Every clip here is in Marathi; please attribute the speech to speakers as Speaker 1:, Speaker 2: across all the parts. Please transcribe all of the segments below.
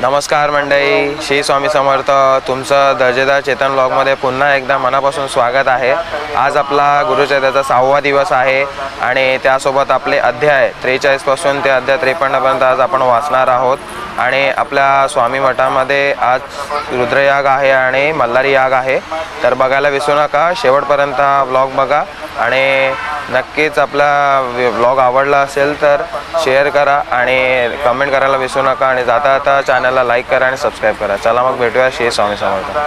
Speaker 1: नमस्कार मंडळी, श्री स्वामी समर्थ. तुमचं दर्जेदार चेतन ब्लॉगमध्ये पुन्हा एकदा मनापासून स्वागत आहे. आज आपला गुरुचरित्राचा 6वा दिवस आहे आणि त्यासोबत आपले अध्याय 43 पासून ते अध्याय 53 पर्यंत आज आपण वाचणार आहोत. आणि आपल्या स्वामी मठामध्ये आज रुद्रयाग आहे आणि मल्हारी याग आहे, तर बघायला विसरू नका. शेवटपर्यंत हा ब्लॉग बघा आणि नक्कीच आपला ब्लॉग आवडला असेल तर शेअर करा आणि कमेंट करायला विसरू नका. आणि जाता जाता चॅनलला लाईक करा आणि सबस्क्राईब करा. चला मग भेटूया. श्री स्वामी समर्थ.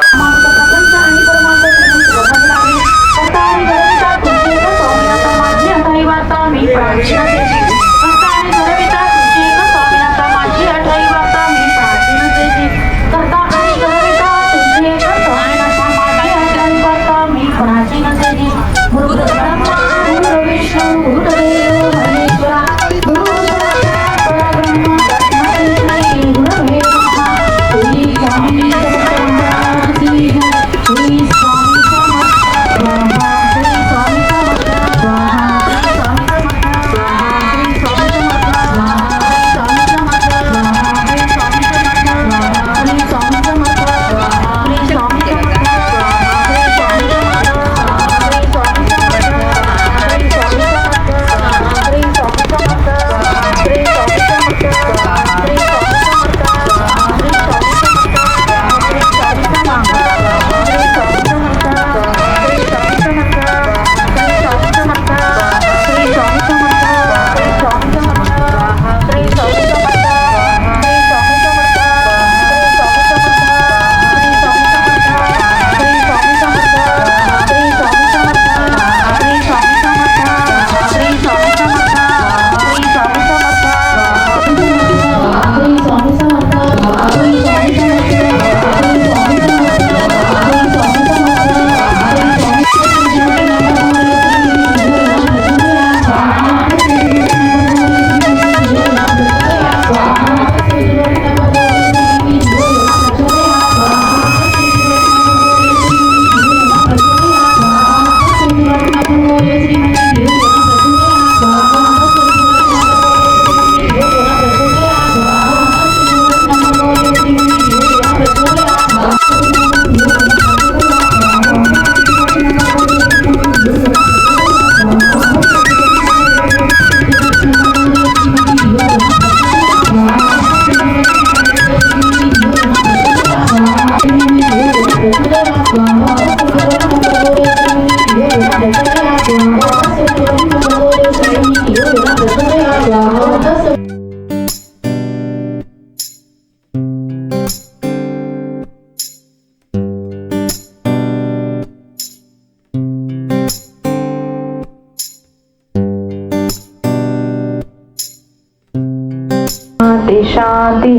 Speaker 2: शांति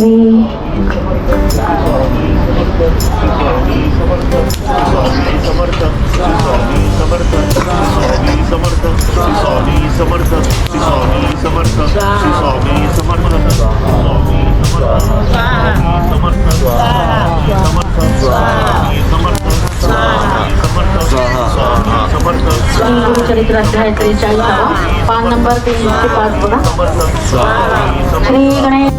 Speaker 2: गुरुचरित्र अध्याय 43 पान नंबर 305 बघा. श्री गणेश.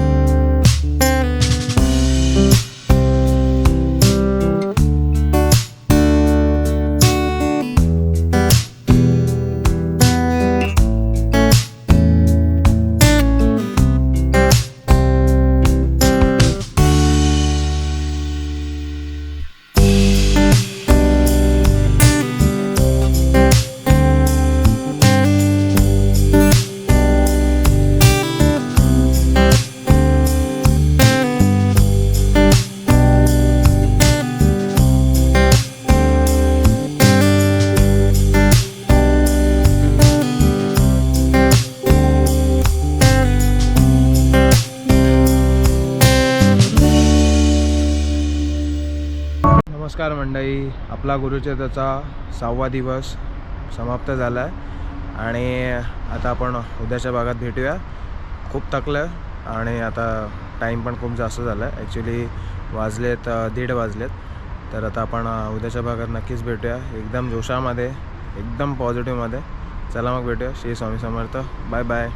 Speaker 1: नमस्कार मंडळी, आपला गुरुचरित्राचा 6वा दिवस समाप्त झाला आहे आणि आता आपण उद्याच्या भागात भेटूया. खूप थकलं आणि आता टाईम पण खूप जास्त झाला आहे. ॲक्च्युली वाजलेत 1:30 वाजलेत. तर आता आपण उद्याच्या भागात नक्कीच भेटूया एकदम जोशामध्ये, एकदम पॉझिटिव्हमध्ये. चला मग भेटूया. श्री स्वामी समर्थ. Bye bye.